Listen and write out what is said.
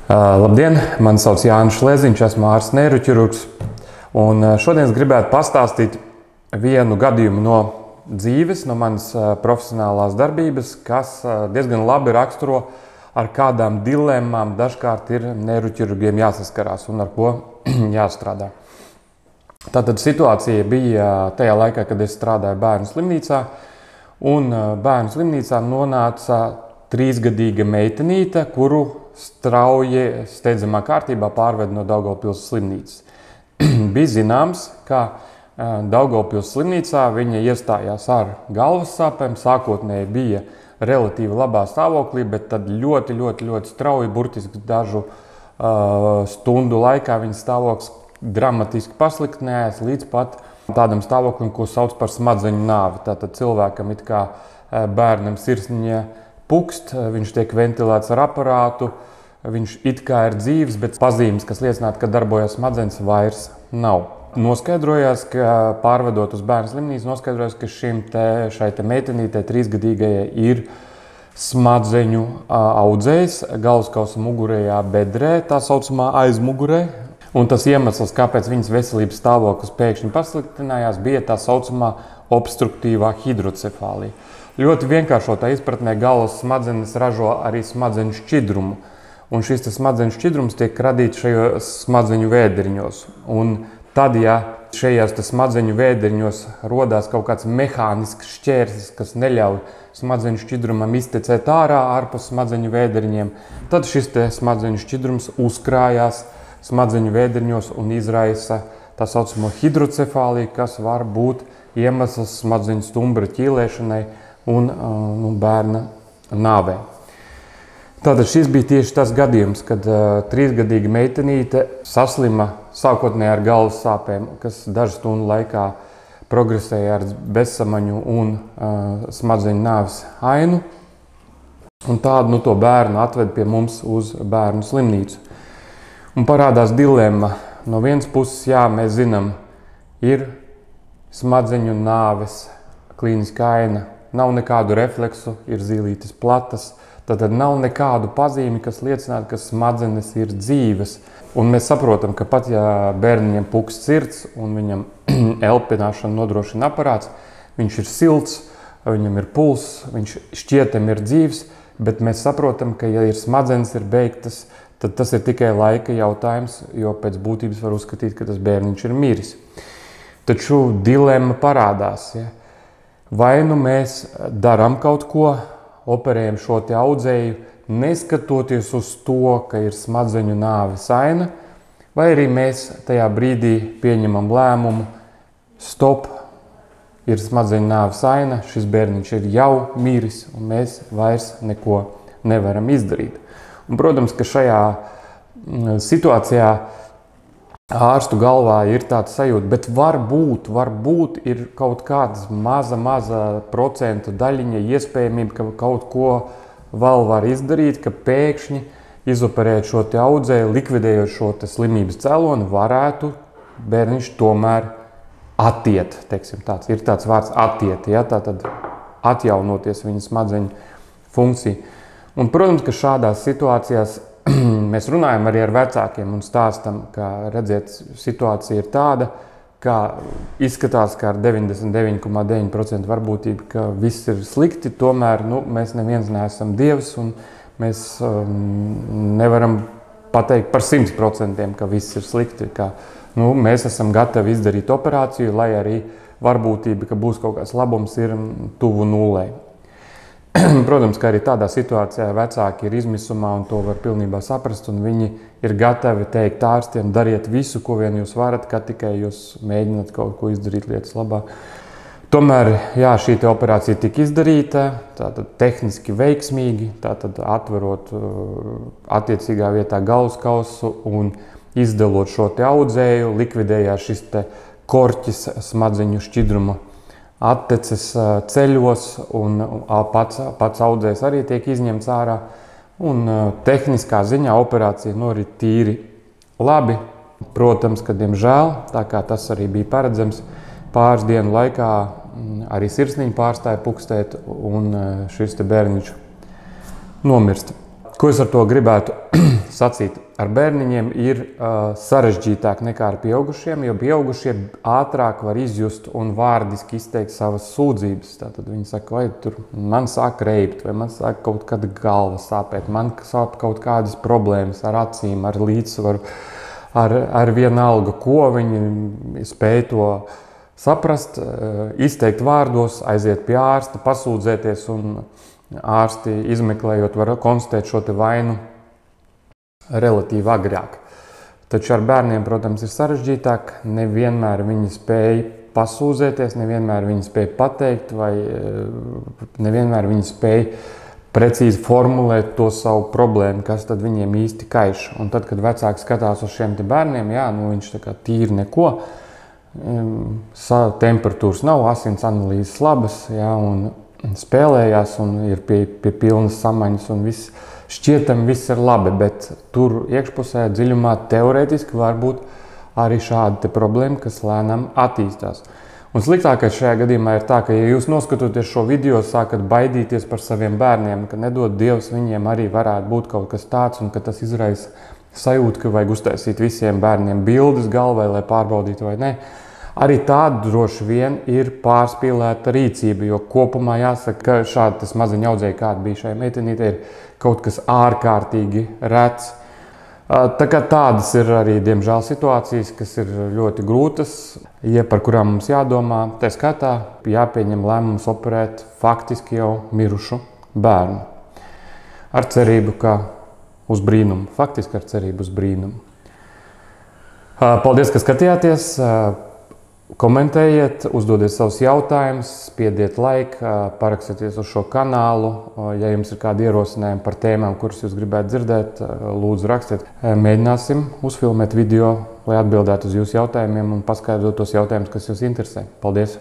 Labdien! Mani sauc Jānis Šleziņš, esmu ārsts neiroķirurgs. Šodien es gribētu pastāstīt vienu gadījumu no dzīves, no manas profesionālās darbības, kas diezgan labi raksturo, ar kādām dilemmām dažkārt ir neiroķirurgiem jāsaskarās un ar ko jāstrādā. Tātad situācija bija tajā laikā, kad es strādāju bērnu slimnīcā, un bērnu slimnīcā nonāca 3-gadīga meitenīte, kuru strauji steidzamā kārtībā pārveda no Daugavpils slimnīcas. Bija zināms, ka Daugavpils slimnīcā viņa iestājās ar galvas sāpēm, sākotnēji bija relatīvi labā stāvoklī, bet tad ļoti strauji, burtiski dažu stundu laikā viņas stāvoklis dramatiski pasliktinājās līdz pat tādam stāvoklim, ko sauc par smadzeņu nāvi. Tātad cilvēkam it kā bērnam sirsniņa pukst, viņš tiek ventilēts ar aparātu, viņš it kā ir dzīves, bet pazīmes, kas liecinātu, ka darbojas smadzenes, vairs nav. Noskaidrojās, ka pārvedot uz bērnu slimnīcu, noskaidrojās, ka šai meitenītei 3-gadīgajai ir smadzeņu audzējs galvaskausa mugurējā bedrē, tā saucamā aizmugurē. Un tas iemesls, kāpēc viņas veselības stāvoklis pēkšņi pasliktinājās, bija tā saucamā obstruktīvā hidrocefālija. Ļoti vienkāršotā izpratnē galvas smadzenes ražo arī smadzeņu šķidrumu. Un šis smadzeņu šķidrums tiek radīts šajos smadzeņu vēderiņos. Un tad, ja šajās smadzeņu vēderiņos rodās kaut kāds mehānisks šķērslis, kas neļauj smadzeņu šķidrumam iztecēt ārā ārpus smadzeņu vēderiņiem, tad šis smadzeņu šķidrums uzkrājās smadzeņu vēderiņos un izraisa tā saucamo hidrocefāliju, kas var būt iemesls smadzeņu stumbra ķīlēšanai un bērna nāvē. Tātad šis bija tieši tas gadījums, kad 3-gadīga meitenīte saslima sākotnēji ar galvas sāpēm, kas dažu stundu laikā progresēja ar bezsamaņu un smadzeņu nāves ainu. Un tādu to bērnu atved pie mums uz bērnu slimnīcu. Un parādās dilemma. No vienas puses, jā, mēs zinām, ir smadzeņu nāves klīniskā aina. Nav nekādu refleksu, ir zīlītes platas, tad nav nekādu pazīmi, kas liecinātu, ka smadzenes ir dzīves. Un mēs saprotam, ka pat ja bērniņam pukst sirds un viņam elpināšanu nodrošina aparāts, viņš ir silts, viņam ir pulss, viņš šķietam ir dzīves, bet mēs saprotam, ka ja ir smadzenes ir beigtas, tad tas ir tikai laika jautājums, jo pēc būtības var uzskatīt, ka tas bērniņš ir miris. Taču dilemma parādās. Ja? Vai nu mēs darām kaut ko, operējam šo audzēju, neskatoties uz to, ka ir smadzeņu nāves aina, vai arī mēs tajā brīdī pieņemam lēmumu, stop, ir smadzeņu nāves aina, šis bērniņš ir jau miris un mēs vairs neko nevaram izdarīt. Un, protams, ka šajā situācijā ārstu galvā ir tāds sajūta, bet varbūt ir kaut kāda maza procentu daļiņa iespējamība, ka kaut ko vēl var izdarīt, ka pēkšņi izoperēt šo audzēju, likvidējot šo slimības cēloni, varētu bērniņš tomēr attiet, teiksim tāds. Ir tāds vārds attiet, ja, tātad atjaunoties viņa smadzeņu funkciju. Un, protams, ka šādās situācijās mēs runājam arī ar vecākiem un stāstam, ka, redziet, situācija ir tāda, ka izskatās, ka ar 99,9% varbūtību, ka viss ir slikti, tomēr mēs neviens neesam dievs un mēs nevaram pateikt par 100%, ka viss ir slikti. Ka, mēs esam gatavi izdarīt operāciju, lai arī varbūtība, ka būs kaut kāds labums, ir tuvu nulē. Protams, ka arī tādā situācijā vecāki ir izmisumā un to var pilnībā saprast, un viņi ir gatavi teikt ārstiem, dariet visu, ko vien jūs varat, ka tikai jūs mēģināt kaut ko izdarīt lietas labā. Tomēr, jā, šī operācija tika izdarīta, tātad tehniski veiksmīgi, tātad atverot attiecīgā vietā galvaskausu un izdalot šo audzēju, likvidējās šis korķis smadzeņu šķidruma atteces ceļos, un pats audzējs arī tiek izņemts ārā. Un tehniskā ziņā operācija norit tīri labi. Protams, ka, diemžēl, tā kā tas arī bija paredzams, pāris dienu laikā arī sirsniņa pārstāja pukstēt, un šis bērniņš nomirst. Ko es ar to gribētu sacīt, ar bērniņiem ir sarežģītāk nekā ar pieaugušiem, jo pieaugušie ātrāk var izjust un vārdiski izteikt savas sūdzības. Tātad viņi saka, vai tur man sāk reibt, vai man sāk kaut kāda galva sāpēt, man sāp kaut kādas problēmas ar acīm, ar līdzsvaru, ar vienalga, ko viņi spēj to saprast, izteikt vārdos, aiziet pie ārsta, pasūdzēties, un ārsti izmeklējot var konstatēt šo te vainu relatīvi agrāk. Taču ar bērniem, protams, ir sarežģītāk, nevienmēr viņi spēj pasūdzēties, nevienmēr viņi spēj pateikt, vai nevienmēr viņi spēj precīzi formulēt to savu problēmu, kas tad viņiem īsti kaiš. Un tad, kad vecāki skatās uz šiem te bērniem, jā, nu viņš tā kā tīri neko, temperatūras nav, asins analīzes labas, jā, un spēlējās, un ir pie pilnas samaņas, un viss šķietami viss ir labi, bet tur iekšpusē dziļumā teorētiski var būt arī šāda problēma, kas lēnām attīstās. Un sliktākais šajā gadījumā ir tā, ka, ja jūs noskatoties šo video, sākat baidīties par saviem bērniem, ka nedod Dievs, viņiem arī varētu būt kaut kas tāds, un ka tas izraisa sajūtu, ka vajag uztaisīt visiem bērniem bildes galvai, lai pārbaudītu vai ne. Arī tāda droši vien ir pārspīlēta rīcība, jo kopumā jāsaka, ka šādi tas maziņa audzēji, kāda bija šai meitenītei, ir kaut kas ārkārtīgi rets. Tā kā tādas ir arī, diemžēl, situācijas, kas ir ļoti grūtas, par kurām mums jādomā. Tā skatā jāpieņem lēmums operēt faktiski jau mirušu bērnu. Ar cerību, ka uz brīnumu, faktiski ar cerību uz brīnumu. Paldies, ka skatījāties! Komentējiet, uzdodiet savus jautājumus, spiediet laiku, parakstieties uz šo kanālu. Ja jums ir kādi ierosinājumi par tēmām, kuras jūs gribētu dzirdēt, lūdzu rakstiet. Mēģināsim uzfilmēt video, lai atbildētu uz jūsu jautājumiem un paskaidrot tos jautājumus, kas jūs interesē. Paldies!